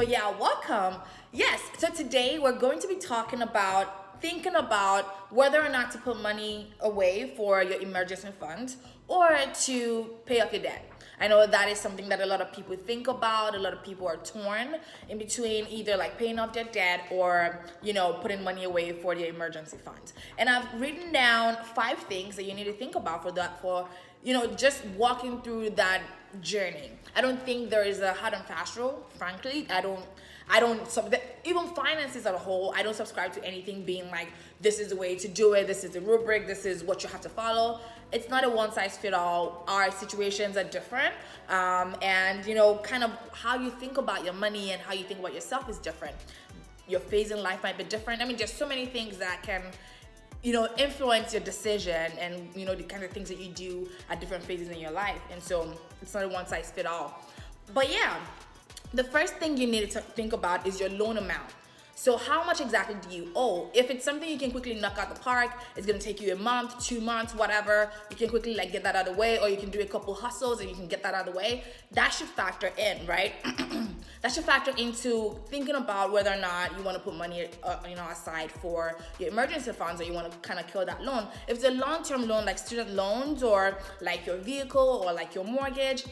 yeah, welcome. Yes, so today we're going to be talking about thinking about whether or not to put money away for your emergency fund or to pay off your debt. I know that is something that a lot of people think about. A lot of people are torn in between either like paying off their debt or, putting money away for their emergency fund. And I've written down 5 things that you need to think about for that, just walking through that journey. I don't think there is a hard and fast rule. Frankly, even finances as a whole, I don't subscribe to anything being like, this is the way to do it, this is the rubric, this is what you have to follow. It's not a one size fit all. Our situations are different. And kind of how you think about your money and how you think about yourself is different. Your phase in life might be different. I mean, there's so many things that can influence your decision and, the kind of things that you do at different phases in your life. And so it's not a one size fit all. But yeah, the first thing you need to think about is your loan amount. So how much exactly do you owe? If it's something you can quickly knock out the park, it's gonna take you a month, 2 months, whatever, you can quickly get that out of the way, or you can do a couple hustles and you can get that out of the way. That should factor in, right? That should factor into thinking about whether or not you want to put money, aside for your emergency funds, or you want to kind of kill that loan. If it's a long-term loan like student loans or like your vehicle or like your mortgage,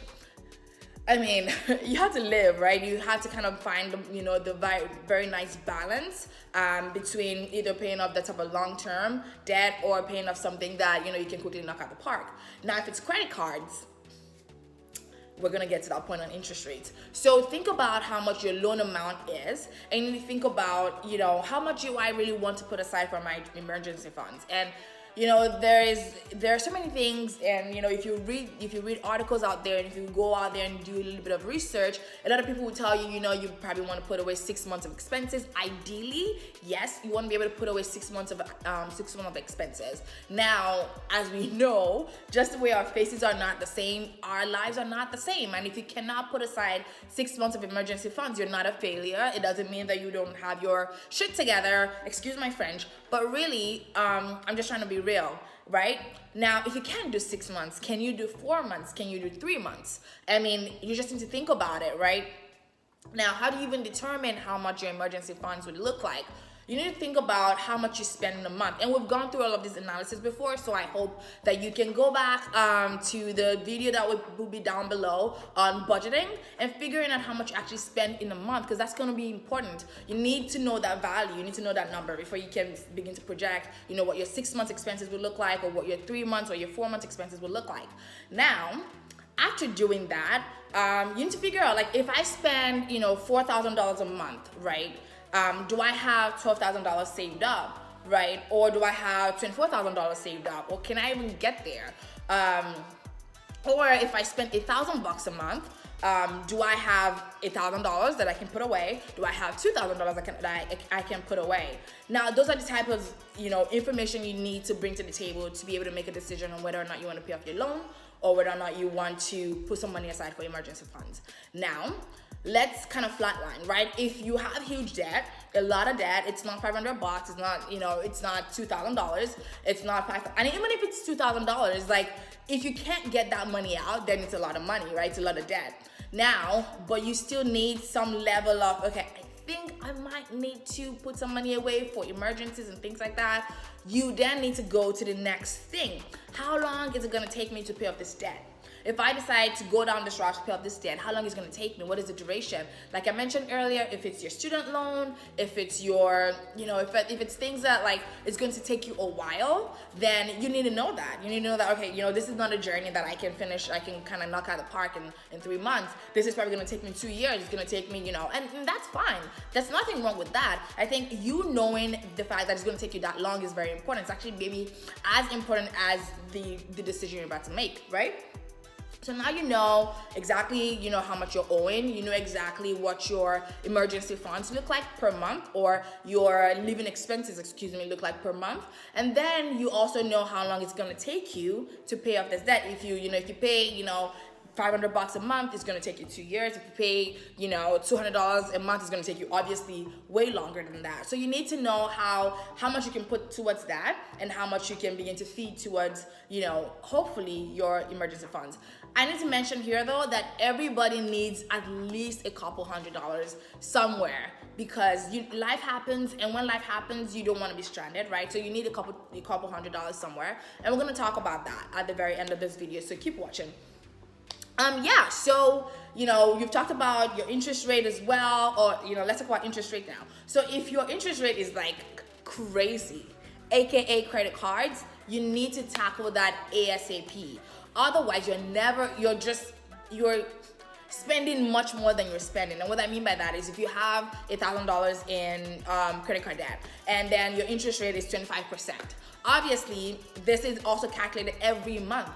I mean, you have to live, right? You have to kind of find, the very, very nice balance between either paying off that type of long-term debt or paying off something that, you can quickly knock out the park. Now, if it's credit cards, we're going to get to that point on interest rates. So think about how much your loan amount is, and you think about, how much do I really want to put aside for my emergency funds? And there are so many things, and if you read articles out there, and if you go out there and do a little bit of research, a lot of people will tell you, you probably want to put away 6 months of expenses. Ideally, yes, you want to be able to put away 6 months of expenses. Now, as we know, just the way our faces are not the same, our lives are not the same. And if you cannot put aside 6 months of emergency funds, you're not a failure. It doesn't mean that you don't have your shit together. Excuse my French, but really, I'm just trying to be real, right? Now, if you can't do 6 months, can you do 4 months? Can you do 3 months? I mean, you just need to think about it, right? Now, how do you even determine how much your emergency funds would look like? You need to think about how much you spend in a month. And we've gone through all of this analysis before, so I hope that you can go back to the video that will be down below on budgeting and figuring out how much you actually spend in a month, because that's going to be important. You need to know that value. You need to know that number before you can begin to project, what your 6 months expenses will look like, or what your 3 months or your 4 months expenses will look like. Now, after doing that, you need to figure out, if I spend, $4,000 a month, right? Do I have $12,000 saved up, right? Or do I have $24,000 saved up? Or can I even get there? Or if I spend $1,000 a month, do I have $1,000 that I can put away? Do I have $2,000 that I can put away? Now, those are the type of information you need to bring to the table to be able to make a decision on whether or not you want to pay off your loan or whether or not you want to put some money aside for emergency funds. Now, let's kind of flatline, right? If you have huge debt, a lot of debt, it's not $500, it's not, it's not $2,000, it's not $5,000, and even if it's $2,000, if you can't get that money out, then it's a lot of money, right? It's a lot of debt. Now, but you still need some level of, okay, I think I might need to put some money away for emergencies and things like that. You then need to go to the next thing. How long is it gonna take me to pay off this debt? If I decide to go down this route to pay off this debt, how long is it going to take me? What is the duration? Like I mentioned earlier, if it's your student loan, if it's your, if it's things that it's going to take you a while, then you need to know that. You need to know that, okay, this is not a journey that I can finish, I can kind of knock out the park in 3 months. This is probably going to take me 2 years. It's going to take me, and that's fine. There's nothing wrong with that. I think you knowing the fact that it's going to take you that long is very important. It's actually maybe as important as the decision you're about to make, right? So now you know exactly, how much you're owing. You know exactly what your emergency funds look like per month, or your living expenses, look like per month. And then you also know how long it's going to take you to pay off this debt. If you, if you pay, $500 a month is going to take you 2 years. If you pay, $200 a month, is going to take you obviously way longer than that. So you need to know how much you can put towards that and how much you can begin to feed towards, hopefully your emergency funds. I need to mention here though that everybody needs at least a couple $100 somewhere, because life happens, and when life happens, you don't want to be stranded, right? So you need a couple $100 somewhere, and we're going to talk about that at the very end of this video, so keep watching. So you've talked about your interest rate as well, or let's talk about interest rate now. So if your interest rate is like crazy, aka credit cards, you need to tackle that ASAP. Otherwise, you're spending much more than you're spending. And what I mean by that is, if you have $1,000 in credit card debt, and then your interest rate is 25%, obviously this is also calculated every month.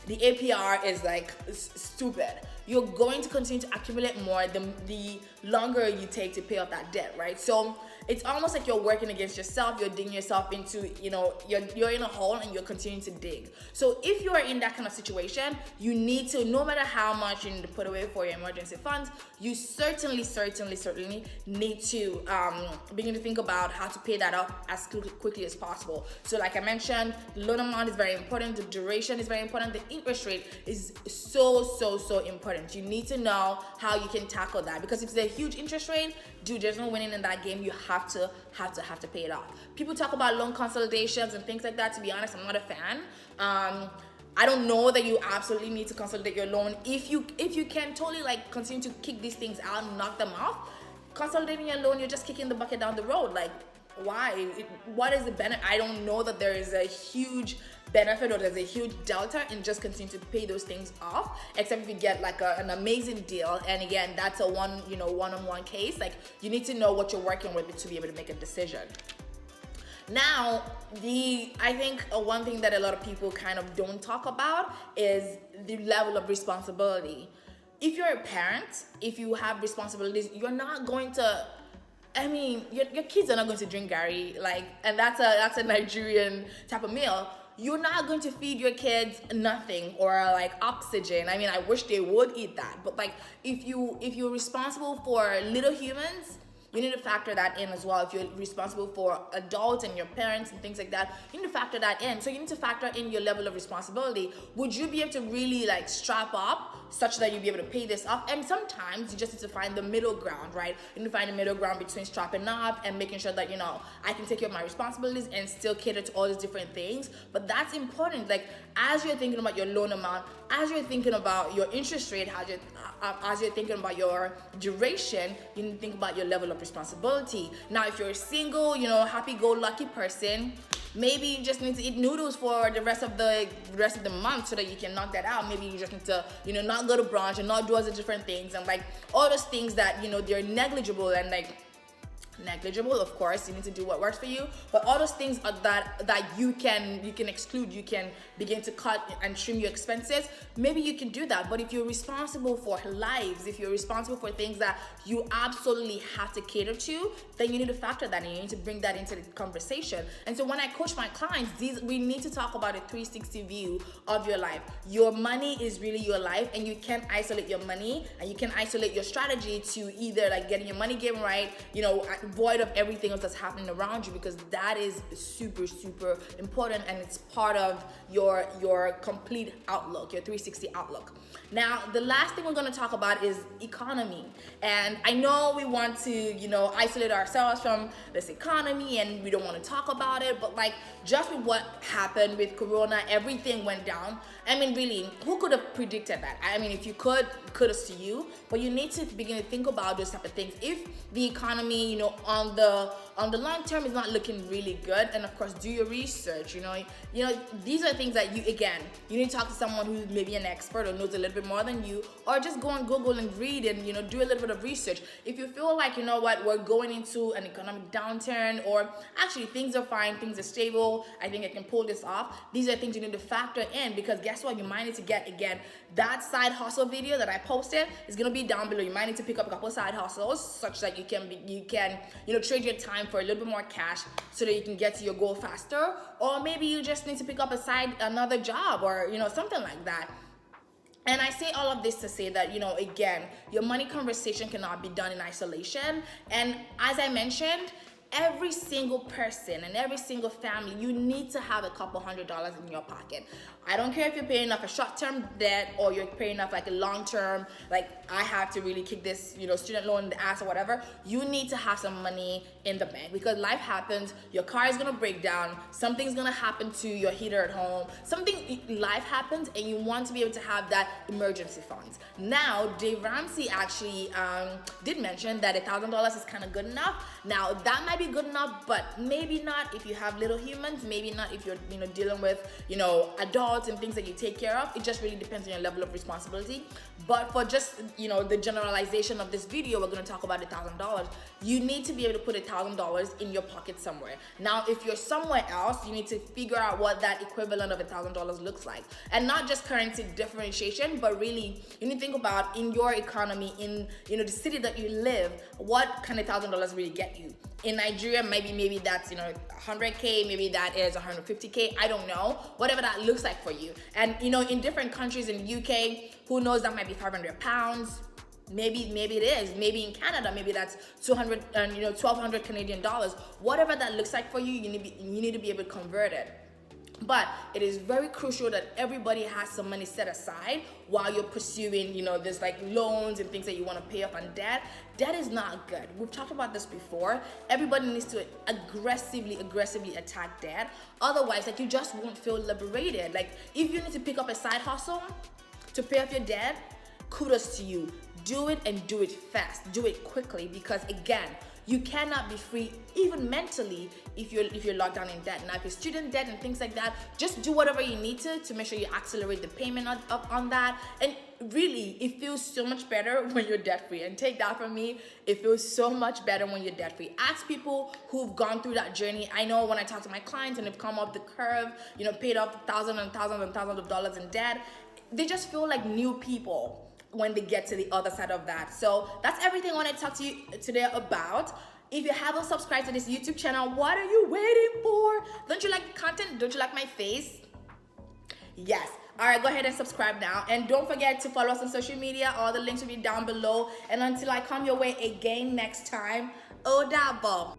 The APR is like stupid. You're going to continue to accumulate more the longer you take to pay off that debt, right? So it's almost like you're working against yourself. You're digging yourself into, you're in a hole and you're continuing to dig. So if you are in that kind of situation, you need to, no matter how much you need to put away for your emergency funds, you certainly need to begin to think about how to pay that off as quickly as possible. So like I mentioned, the loan amount is very important. The duration is very important. The interest rate is so important. You need to know how you can tackle that, because if it's a huge interest rate, dude, there's no winning in that game. You have to pay it off. People talk about loan consolidations and things like that. To be honest, I'm not a fan. I don't know that you absolutely need to consolidate your loan. If you can totally like continue to kick these things out and knock them off, consolidating your loan, you're just kicking the bucket down the road. Like, why? What is the benefit? I don't know that there is a huge benefit or there's a huge delta in just continue to pay those things off, except if you get like an amazing deal. And again, that's a one-on-one case. Like, you need to know what you're working with to be able to make a decision. Now, I think one thing that a lot of people kind of don't talk about is the level of responsibility. If you're a parent, if you have responsibilities, you're not going to, your kids are not going to drink Gary, and that's a Nigerian type of meal. You're not going to feed your kids nothing or like oxygen. I wish they would eat that, but like if you're responsible for little humans, you need to factor that in as well. If you're responsible for adults and your parents and things like that, you need to factor that in. So you need to factor in your level of responsibility. Would you be able to really like strap up such that you'll be able to pay this off? And sometimes you just need to find the middle ground, right? You need to find the middle ground between strapping up and making sure that, I can take care of my responsibilities and still cater to all these different things. But that's important. Like, as you're thinking about your loan amount, as you're thinking about your interest rate, as you're thinking about your duration, you need to think about your level of responsibility. Now, if you're a single, happy-go-lucky person, maybe you just need to eat noodles for the rest of the month so that you can knock that out. Maybe you just need to, not go to brunch and not do all the different things and like all those things that, they're negligible and like negligible. Of course, you need to do what works for you, but all those things are that you can exclude. You can begin to cut and trim your expenses. Maybe you can do that. But if you're responsible for lives, if you're responsible for things that you absolutely have to cater to, then you need to factor that in. You need to bring that into the conversation. And so when I coach my clients, we need to talk about a 360 view of your life. Your money is really your life, and you can't isolate your money and you can isolate your strategy to either like getting your money game right, void of everything else that's happening around you, because that is super important, and it's part of your complete outlook, your 360 outlook. Now, the last thing we're going to talk about is economy. And I know we want to, isolate ourselves from this economy and we don't want to talk about it, but like just with what happened with Corona, everything went down. Really, who could have predicted that? If you kudos to you, but you need to begin to think about those type of things. If the economy, on the long term is not looking really good, and of course do your research. These are things that you need to talk to someone who's maybe an expert or knows a little bit more than you, or just go on Google and read and do a little bit of research. If you feel like we're going into an economic downturn, or actually things are fine, things are stable, I think I can pull this off, these are things you need to factor in, because guess what, you might need to get that side hustle video that I posted is gonna be down below. You might need to pick up a couple side hustles such that you can trade your time for a little bit more cash so that you can get to your goal faster. Or maybe you just need to pick up another job, or something like that. And I say all of this to say that, again, your money conversation cannot be done in isolation. And as I mentioned, every single person and every single family, you need to have a couple $100s in your pocket. I don't care if you're paying off a short-term debt or you're paying off like a long-term, like I have to really kick this, student loan in the ass or whatever. You need to have some money in the bank because life happens. Your car is gonna break down. Something's gonna happen to your heater at home. Life happens, and you want to be able to have that emergency funds. Now, Dave Ramsey actually did mention that $1,000 is kind of good enough. Now, that might be good enough, but maybe not if you have little humans. Maybe not if you're dealing with adults and things that you take care of. It just really depends on your level of responsibility. But for just the generalization of this video, we're going to talk about $1,000. You need to be able to put $1,000 in your pocket somewhere. Now, if you're somewhere else, you need to figure out what that equivalent of $1,000 looks like, and not just currency differentiation, but really you need to think about in your economy, in the city that you live, what can $1,000 really get you. In Nigeria, maybe that's 100K, maybe that is 150K, I don't know, whatever that looks like for you. And in different countries, in the UK, who knows, that might be 500 pounds. Maybe it is. Maybe in Canada, maybe that's 200 and 1,200 Canadian dollars. Whatever that looks like for you, you need to be able to convert it. But it is very crucial that everybody has some money set aside while you're pursuing, there's like loans and things that you want to pay off on debt. Debt is not good. We've talked about this before. Everybody needs to aggressively attack debt. Otherwise, you just won't feel liberated. Like, if you need to pick up a side hustle to pay off your debt, kudos to you. Do it, and do it fast. Do it quickly, because again, you cannot be free, even mentally, if you're locked down in debt. Now, if you're student debt and things like that, just do whatever you need to make sure you accelerate the payment up on that. And really, it feels so much better when you're debt free. And take that from me, it feels so much better when you're debt free. Ask people who've gone through that journey. I know when I talk to my clients and they've come up the curve, paid off thousands and thousands of dollars in debt, they just feel like new people when they get to the other side of that. So that's everything I want to talk to you today about. If you haven't subscribed to this YouTube channel, what are you waiting for? Don't you like the content? Don't you like my face? Yes. All right, go ahead and subscribe now. And don't forget to follow us on social media. All the links will be down below. And until I come your way again next time, Odabo.